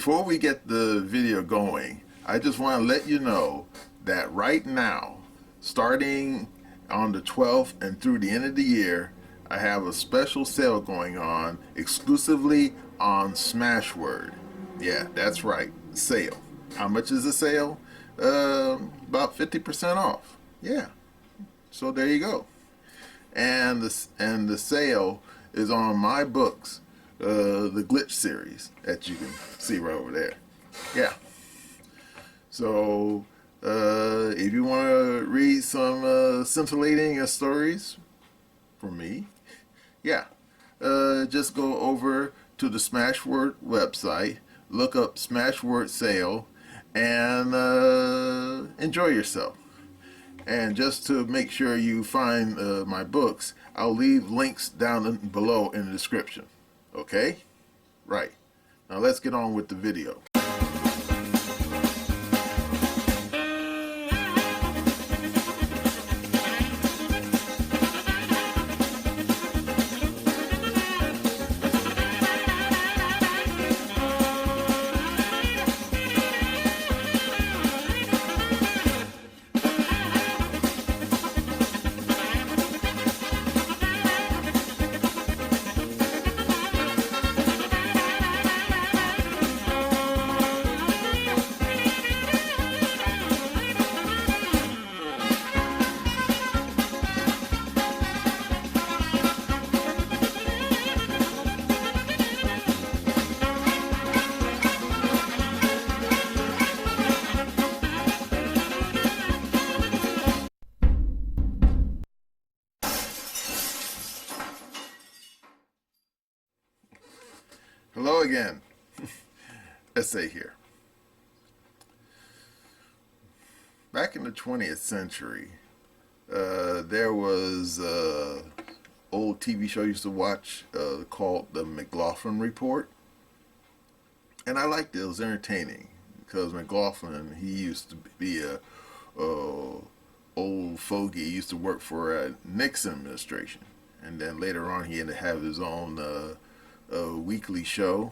Before we get the video going, I just want to let you know that right now, starting on the 12th and through the end of the year, I have a special sale going on exclusively on Smashword. Yeah, that's right, sale. How much is the sale? About 50% off. Yeah, so there you go. And the sale is on my books, the Glitch series that you can see right over there. Yeah. So if you want to read some scintillating stories from me, yeah, just go over to the Smashword website, look up Smashword sale, and enjoy yourself. And just to make sure you find my books, I'll leave links down below in the description. Okay? Right. Now let's get on with the video. Hello again. Essay here. Back in the 20th century, there was an old TV show I used to watch called The McLaughlin Report. And I liked it. It was entertaining because McLaughlin, he used to be a old fogey. He used to work for a Nixon administration. And then later on, he had to have his own weekly show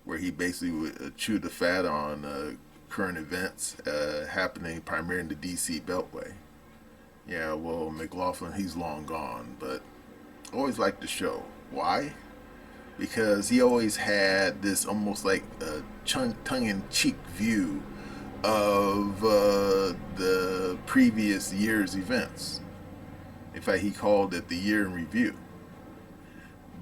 where he basically would chew the fat on current events happening primarily in the DC Beltway. Yeah, well, McLaughlin, he's long gone, but I always liked the show. Why? Because he always had this almost like a tongue-in-cheek view of the previous year's events. In fact, he called it the year in review.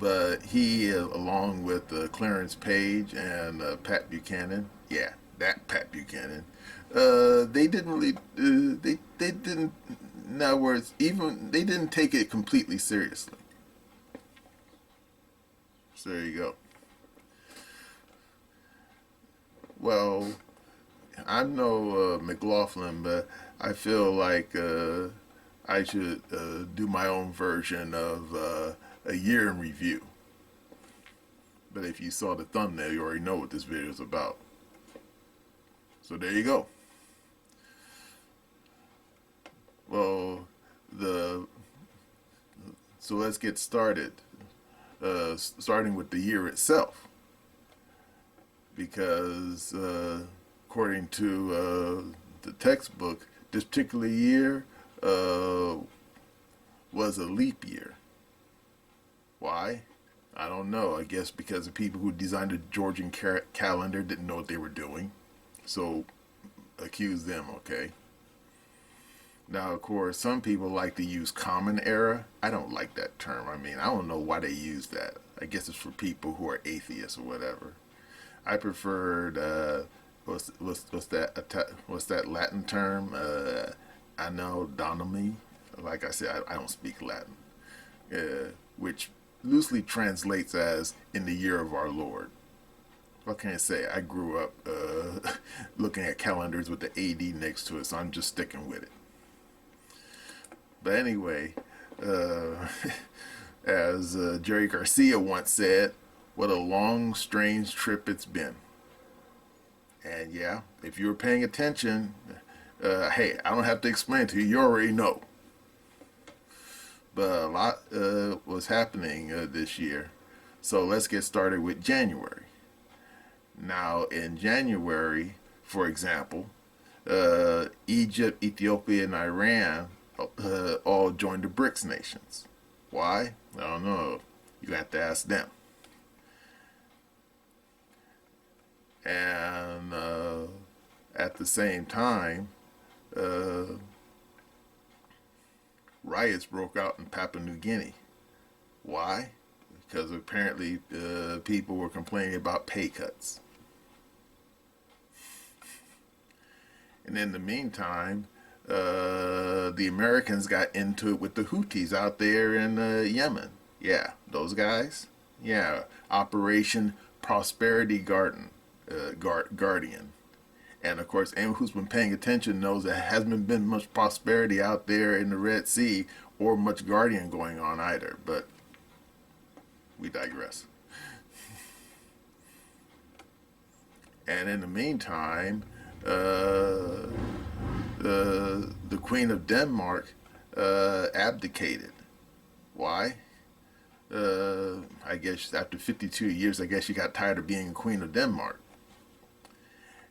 But he, along with Clarence Page and Pat Buchanan, yeah, that Pat Buchanan, they didn't really, they didn't, in other words, even, they didn't take it completely seriously. So there you go. Well, I'm no McLaughlin, but I feel like I should do my own version of a year in review. But if you saw the thumbnail, you already know what this video is about. So there you go. Well, so let's get started. Starting with the year itself, because according to the textbook, this particular year was a leap year. Why? I don't know. I guess because the people who designed the Georgian calendar didn't know what they were doing. So accuse them, okay? Now, of course, some people like to use common era. I don't like that term. I mean, I don't know why they use that. I guess it's for people who are atheists or whatever. I preferred, what's that Latin term? Anno Domini. Like I said, I don't speak Latin. Which loosely translates as in the year of our Lord. What can I say? I grew up looking at calendars with the AD next to it, so I'm just sticking with it. But anyway, as Jerry Garcia once said, what a long, strange trip it's been. And yeah, if you were paying attention, hey, I don't have to explain to you, you already know. But a lot was happening this year. So let's get started with January. Now, in January, for example, Egypt, Ethiopia, and Iran all joined the BRICS nations. Why? I don't know. You have to ask them. And at the same time, uh, riots broke out in Papua New Guinea. Why? Because apparently people were complaining about pay cuts. And in the meantime, the Americans got into it with the Houthis out there in Yemen. Yeah, those guys. Yeah, Operation Prosperity Guardian. And of course, anyone who's been paying attention knows there hasn't been much prosperity out there in the Red Sea or much guardian going on either. But we digress. And in the meantime, the Queen of Denmark abdicated. Why? I guess after 52 years, I guess she got tired of being Queen of Denmark.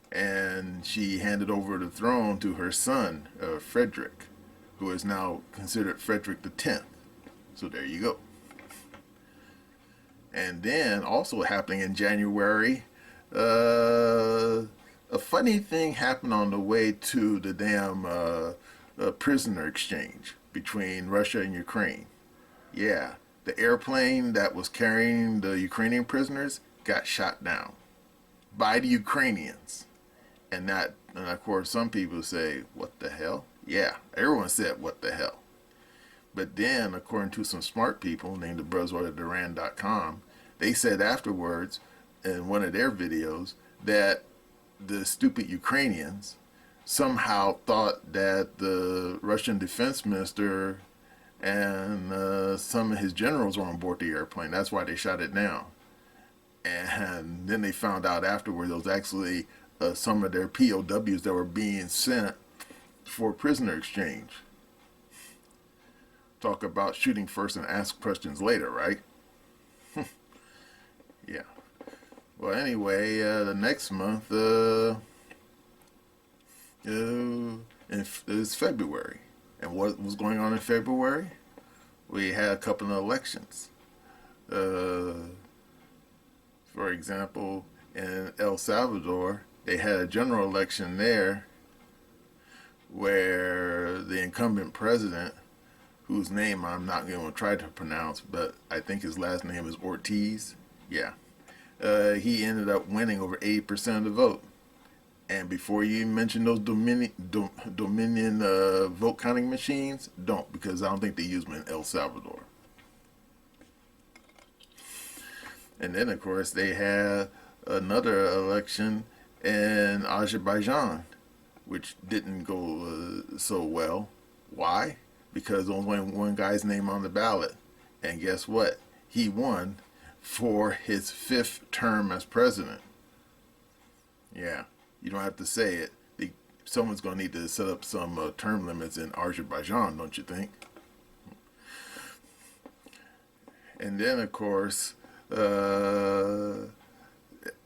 And she handed over the throne to her son, Frederick, who is now considered Frederick the 10th. So there you go. And then also happening in January, a funny thing happened on the way to the damn prisoner exchange between Russia and Ukraine. Yeah, the airplane that was carrying the Ukrainian prisoners got shot down by the Ukrainians. And of course, some people say, what the hell? Yeah, everyone said, what the hell? But then, according to some smart people named the Buzzword at Duran.com, they said afterwards in one of their videos that the stupid Ukrainians somehow thought that the Russian defense minister and some of his generals were on board the airplane. That's why they shot it down. And then they found out afterwards it was actually some of their POWs that were being sent for prisoner exchange. Talk about shooting first and ask questions later, right? Yeah. Well, anyway, the next month is February. And what was going on in February? We had a couple of elections. For example, in El Salvador, they had a general election there where the incumbent president, whose name I'm not going to try to pronounce, but I think his last name is Ortiz. Yeah. He ended up winning over 80% of the vote. And before you mention those Dominion vote counting machines, don't, because I don't think they use them in El Salvador. And then, of course, they had another election in Azerbaijan, which didn't go so well. Why? Because there's only one guy's name on the ballot. And guess what? He won for his 5th term as president. Yeah, you don't have to say it. Someone's going to need to set up some term limits in Azerbaijan, don't you think? And then, of course,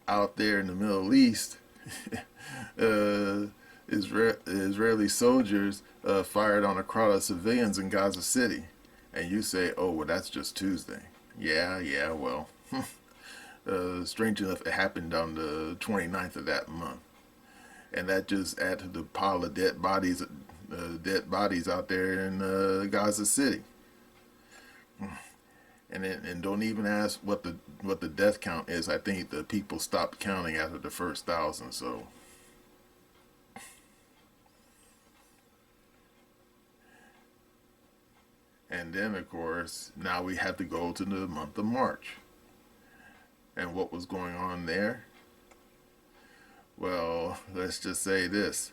out there in the Middle East, Israeli soldiers fired on a crowd of civilians in Gaza City. And you say, oh, well, that's just Tuesday. Yeah, well, strange enough, it happened on the 29th of that month. And that just added to the pile of dead bodies out there in Gaza City. And don't even ask what the death count is. I think the people stopped counting after the first 1,000. So, and then of course now we have to go to the month of March. And what was going on there? Well, let's just say this: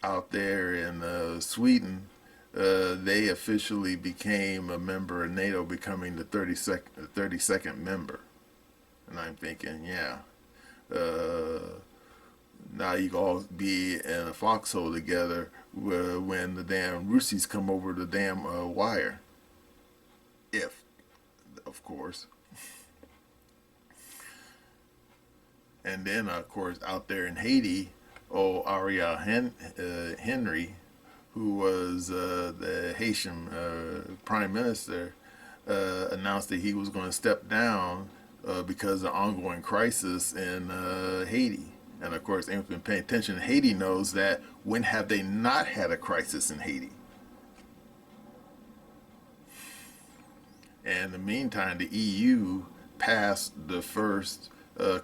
out there in Sweden. They officially became a member of NATO, becoming the 32nd member. And I'm thinking, yeah, now you can all be in a foxhole together when the damn Russies come over the damn wire. If, of course. And then, of course, out there in Haiti, Henry, who was the Haitian prime minister, announced that he was going to step down because of the ongoing crisis in Haiti. And of course, anyone who's been paying attention, Haiti knows that when have they not had a crisis in Haiti? And in the meantime, the EU passed the first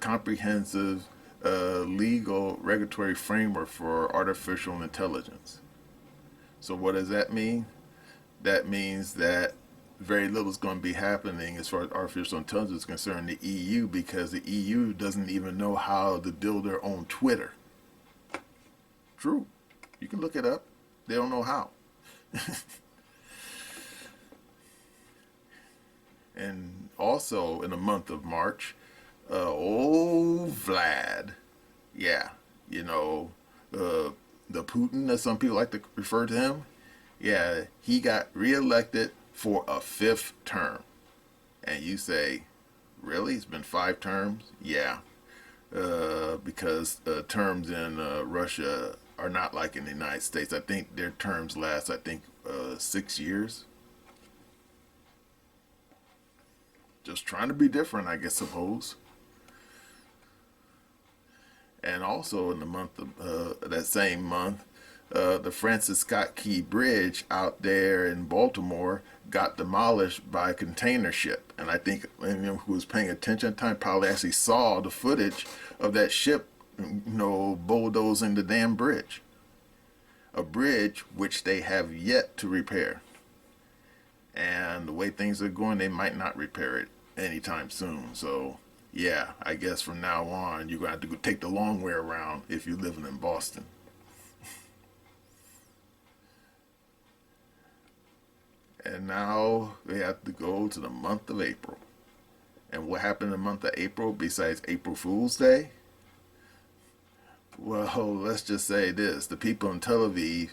comprehensive legal regulatory framework for artificial intelligence. So what does that mean? That means that very little is going to be happening as far as artificial intelligence is concerned in the EU, because the EU doesn't even know how to build their own Twitter. True. You can look it up. They don't know how. And also in the month of March, Vlad, yeah, the Putin, as some people like to refer to him, yeah, he got reelected for a 5th term. And you say, really? It's been 5 terms? Yeah, because terms in Russia are not like in the United States. I think their terms last, 6 years. Just trying to be different, I guess, suppose. And also in the month of that same month, the Francis Scott Key Bridge out there in Baltimore got demolished by a container ship. And I think anyone who was paying attention at the time probably actually saw the footage of that ship, bulldozing the damn bridge. A bridge which they have yet to repair. And the way things are going, they might not repair it anytime soon. So, yeah, I guess from now on, you're going to have to take the long way around if you're living in Boston. And now we have to go to the month of April. And what happened in the month of April besides April Fool's Day? Well, let's just say this. The people in Tel Aviv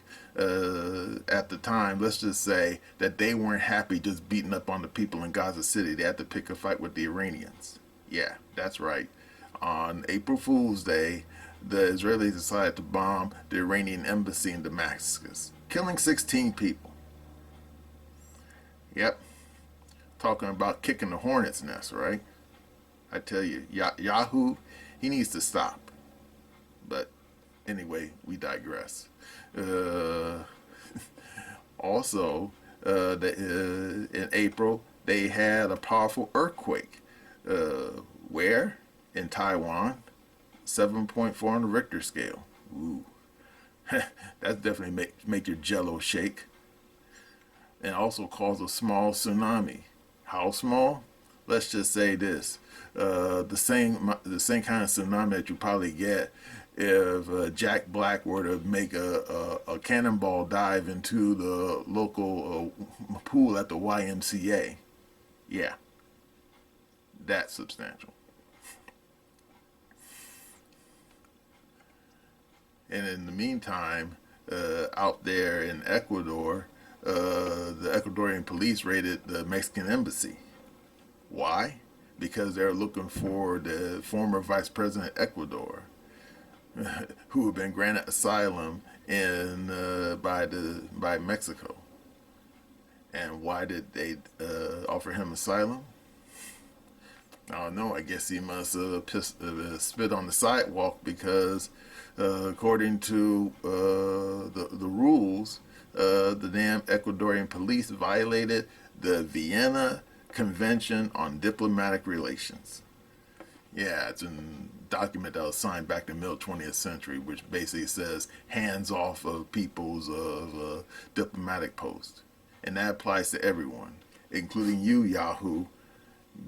at the time, let's just say that they weren't happy just beating up on the people in Gaza City. They had to pick a fight with the Iranians. Yeah, that's right. On April Fool's Day, the Israelis decided to bomb the Iranian embassy in Damascus, killing 16 people. Yep. Talking about kicking the hornet's nest, right? I tell you, Yahoo, he needs to stop. But anyway, we digress. Also, in April, they had a powerful earthquake. Where? In Taiwan. 7.4 on the Richter scale. Ooh. That definitely make your jello shake. And also cause a small tsunami. How small? Let's just say this. The same kind of tsunami that you probably get if Jack Black were to make a cannonball dive into the local pool at the YMCA. Yeah, that's substantial. And in the meantime, out there in Ecuador, the Ecuadorian police raided the Mexican embassy. Why? Because they're looking for the former vice president of Ecuador, who had been granted asylum by Mexico. And why did they offer him asylum? I don't know. I guess he must spit on the sidewalk because, according to the rules, the damn Ecuadorian police violated the Vienna Convention on Diplomatic Relations. Yeah, it's a document that was signed back in the middle 20th century, which basically says hands off of people's diplomatic posts. And that applies to everyone, including you, Yahoo,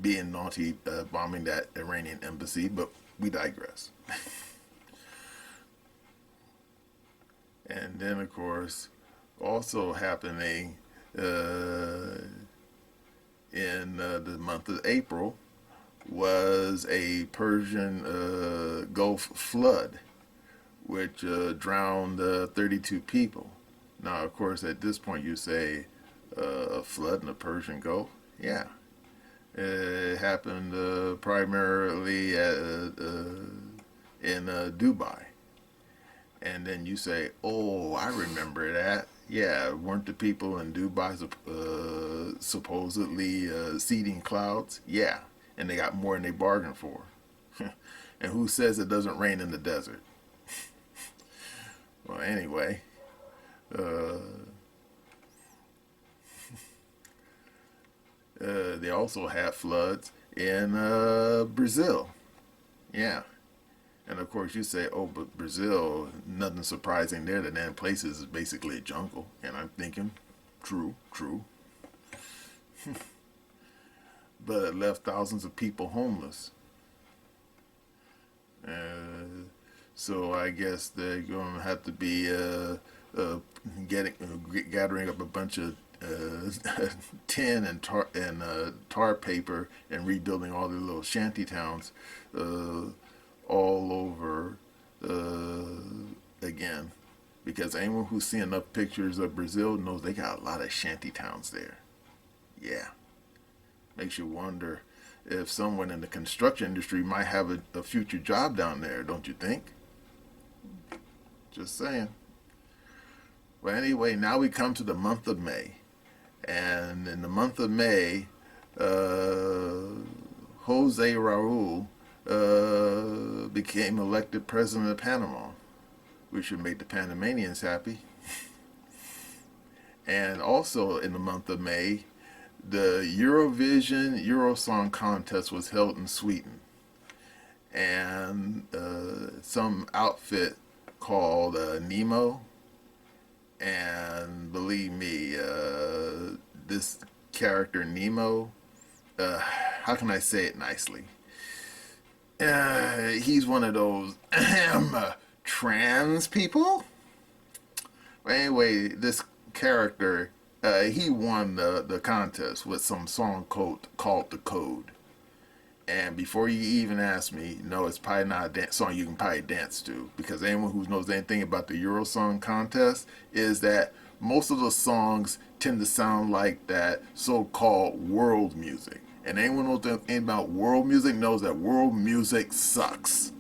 being naughty, bombing that Iranian embassy, but we digress. And then, of course, also happening in the month of April was a Persian Gulf flood, which drowned 32 people. Now, of course, at this point you say a flood in the Persian Gulf? Yeah. It happened primarily in Dubai. And then you say, oh, I remember that. Yeah, weren't the people in Dubai supposedly seeding clouds? Yeah, and they got more than they bargained for. And who says it doesn't rain in the desert? Well, anyway, uh, they also had floods in Brazil. Yeah. And of course, you say, oh, but Brazil, nothing surprising there. The damn place is basically a jungle. And I'm thinking, true, true. But it left thousands of people homeless. So I guess they're going to have to be gathering up a bunch of tin and tar paper and rebuilding all the little shanty towns all over again. Because anyone who's seen enough pictures of Brazil knows they got a lot of shanty towns there. Yeah. Makes you wonder if someone in the construction industry might have a future job down there, don't you think? Just saying. Well, anyway, now we come to the month of May. And in the month of May, Jose Raul became elected president of Panama, which should make the Panamanians happy. And also in the month of May, the Eurovision Eurosong contest was held in Sweden. And some outfit called Nemo. And believe me, this character Nemo, how can I say it nicely? He's one of those trans people. Anyway, this character, he won the contest with some song called The Code. And before you even ask me, no, it's probably not a song you can probably dance to. Because anyone who knows anything about the Eurosong contest is that most of the songs tend to sound like that so-called world music. And anyone who knows anything about world music knows that world music sucks.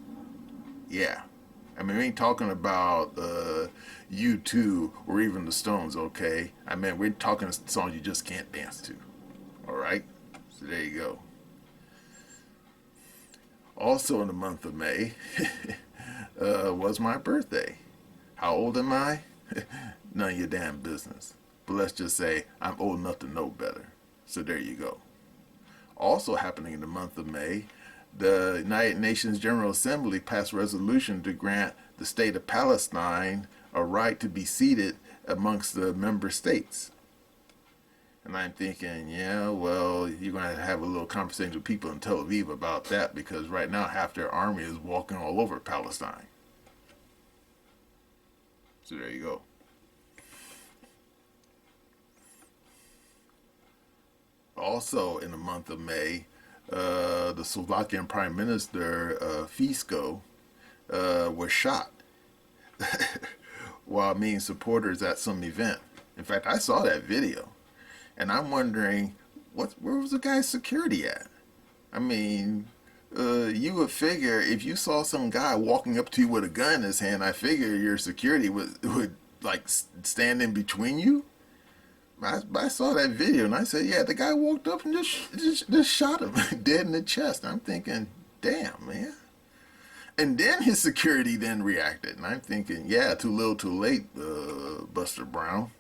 Yeah. I mean, we ain't talking about U2 or even the Stones, okay? I mean, we're talking songs you just can't dance to. All right? So there you go. Also in the month of May was my birthday. How old am I? None of your damn business. But let's just say I'm old enough to know better. So there you go. Also happening in the month of May, the United Nations General Assembly passed a resolution to grant the state of Palestine a right to be seated amongst the member states. And I'm thinking, yeah, well, you're going to have a little conversation with people in Tel Aviv about that because right now half their army is walking all over Palestine. So there you go. Also in the month of May, the Slovakian Prime Minister Fico was shot while meeting supporters at some event. In fact, I saw that video. And I'm wondering, where was the guy's security at? I mean, you would figure if you saw some guy walking up to you with a gun in his hand, I figure your security would like stand in between you. I saw that video and I said, yeah, the guy walked up and just shot him dead in the chest. I'm thinking, damn, man. And then his security then reacted. And I'm thinking, yeah, too little too late, Buster Brown.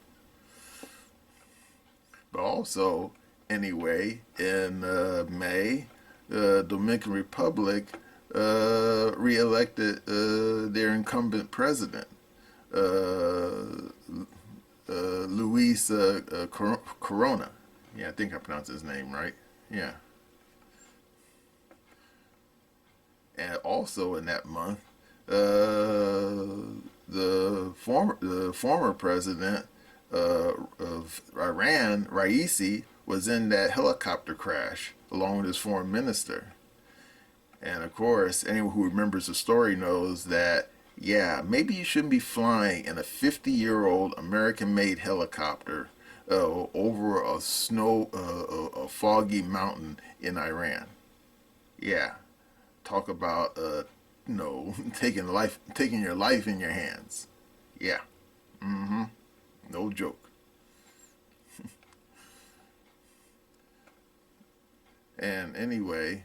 But also, anyway, in May, the Dominican Republic re-elected their incumbent president, Luis Corona. Yeah, I think I pronounced his name right. Yeah. And also in that month, the former president of Iran, Raisi, was in that helicopter crash along with his foreign minister. And of course, anyone who remembers the story knows that, yeah, maybe you shouldn't be flying in a 50-year-old American-made helicopter over a foggy mountain in Iran. Yeah, talk about no, taking your life in your hands. Yeah. Mm-hmm. No joke. And anyway,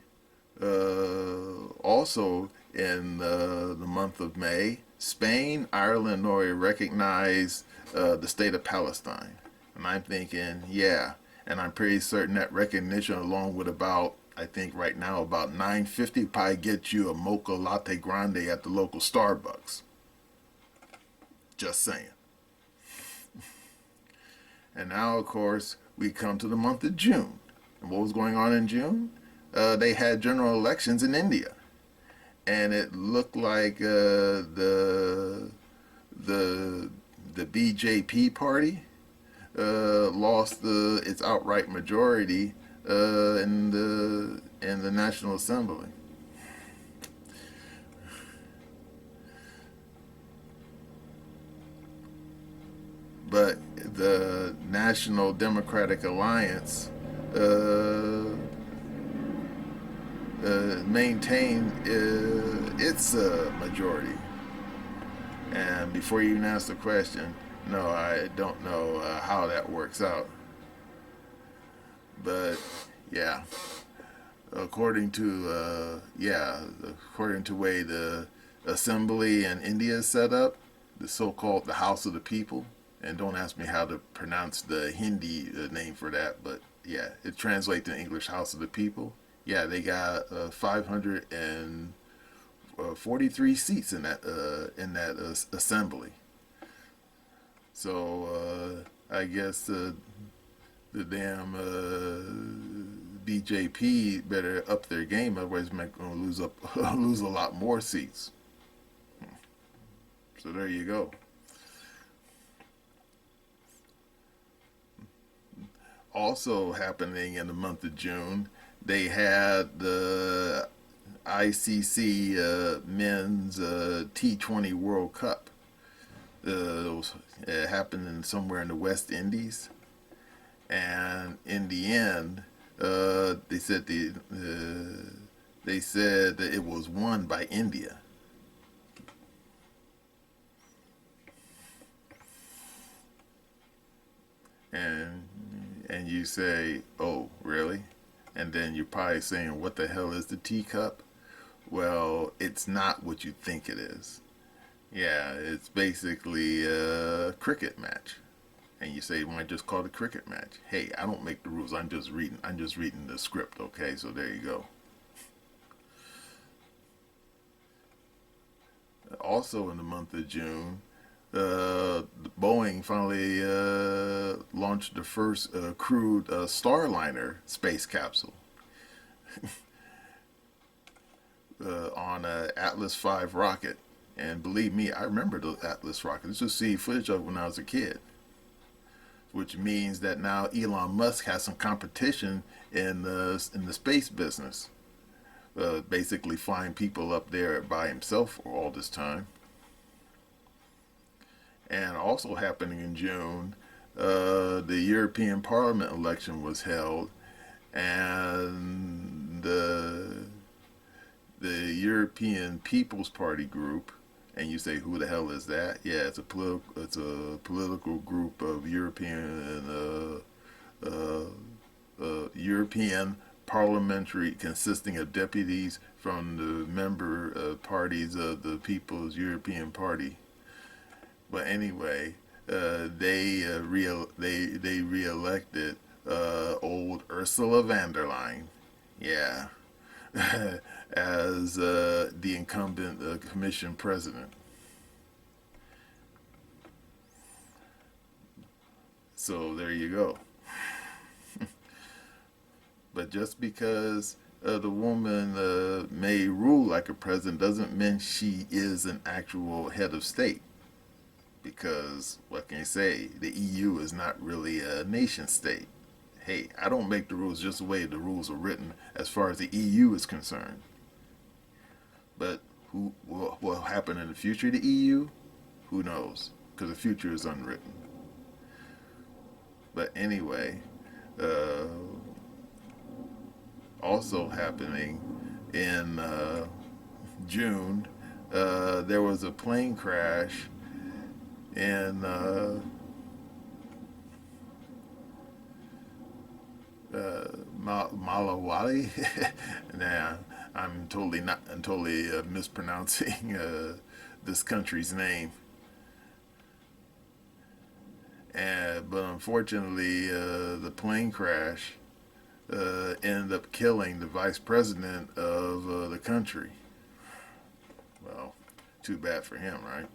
also in the month of May, Spain, Ireland, and Norway recognized the state of Palestine. And I'm thinking, yeah, and I'm pretty certain that recognition, along with about, I think right now about 9.50, probably get you a mocha latte grande at the local Starbucks. Just saying. And now, of course, we come to the month of June. And what was going on in June? They had general elections in India, and it looked like the the BJP party lost its outright majority in the National Assembly. But the National Democratic Alliance uh, maintained its majority. And before you even ask the question, no, I don't know how that works out. But yeah, according to the way the assembly in India is set up, the so-called the House of the People, and don't ask me how to pronounce the Hindi name for that, but yeah, it translates in English House of the People. Yeah, they got 543 seats in that assembly. So I guess the damn BJP better up their game, otherwise they're going to lose a lot more seats. So there you go. Also happening in the month of June, they had the ICC Men's T20 World Cup. It happened somewhere in the West Indies, and in the end, they said that it was won by India. And you say, "Oh, really?" And then you're probably saying, "What the hell is the teacup?" Well, it's not what you think it is. Yeah, it's basically a cricket match. And you say, "Why just call it a cricket match?" Hey, I don't make the rules. I'm just reading. I'm just reading the script. Okay, so there you go. Also, in the month of June, Boeing finally launched the first crewed Starliner space capsule on a Atlas V rocket. And believe me, I remember the Atlas rocket. Let's just see footage of it when I was a kid. Which means that now Elon Musk has some competition in the space business. Basically, flying people up there by himself for all this time. And also happening in June, the European Parliament election was held, and the European People's Party group. And you say, who the hell is that? Yeah, it's a political group of European parliamentary consisting of deputies from the member parties of the People's European Party. But anyway, they re-elected old Ursula von der Leyen. Yeah, as the incumbent commission president. So there you go. But just because the woman may rule like a president doesn't mean she is an actual head of state. Because what can you say? The EU is not really a nation state. Hey, I don't make the rules just the way the rules are written as far as the EU is concerned. But what will happen in the future of the EU? Who knows? Because the future is unwritten. But anyway, uh, also happening in June, there was a plane crash in Malawali. Now, I'm totally mispronouncing this country's name. But unfortunately, the plane crash ended up killing the vice president of the country. Well, too bad for him, right?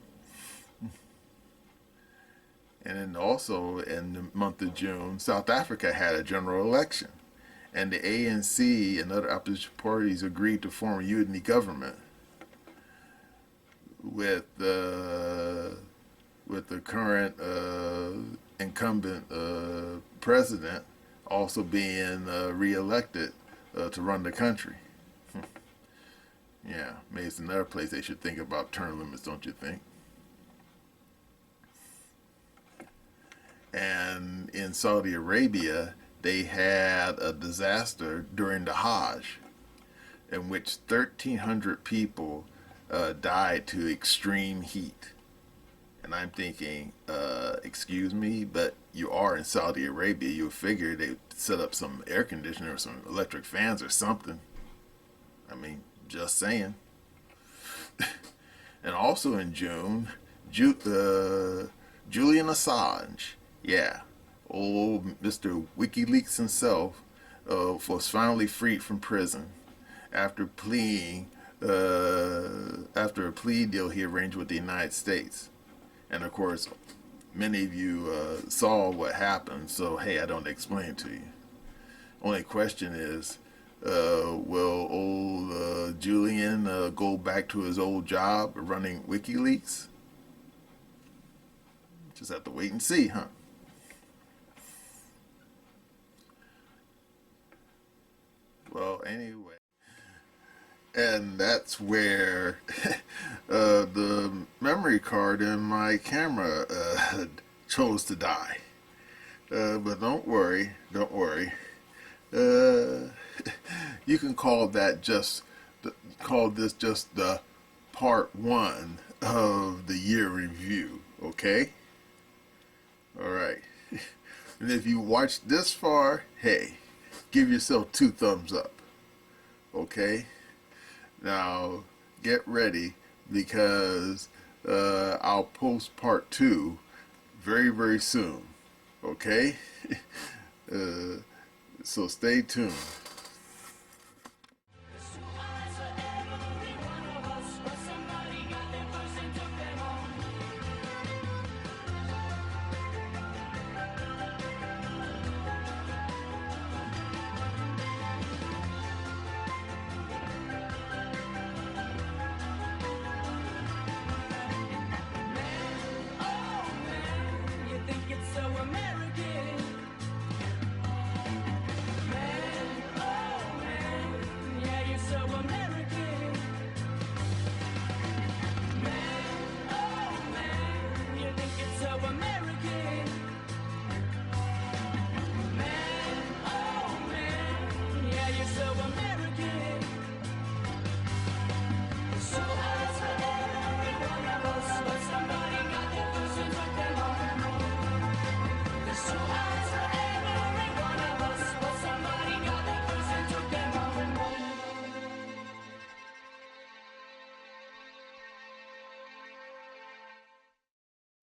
And then also in the month of June, South Africa had a general election, and the ANC and other opposition parties agreed to form a unity government with the current incumbent president also being reelected to run the country. Yeah, maybe it's another place they should think about term limits, don't you think? And in Saudi Arabia, they had a disaster during the Hajj in which 1,300 people died to extreme heat. And I'm thinking, excuse me, but you are in Saudi Arabia. You would figure they'd set up some air conditioner or some electric fans or something. I mean, just saying. And also in June, Julian Assange, yeah, old Mr. WikiLeaks himself, was finally freed from prison after after a plea deal he arranged with the United States. And of course, many of you saw what happened, so hey, I don't explain it to you. Only question is, will old Julian go back to his old job running WikiLeaks? Just have to wait and see, huh? Well, anyway. And that's where the memory card in my camera chose to die. But don't worry, don't worry. Uh, you can call this just the part one of the year review, okay? All right. And if you watched this far, hey, give yourself 2 thumbs up, okay? Now, get ready because I'll post part two very, very soon, okay? uh, so stay tuned.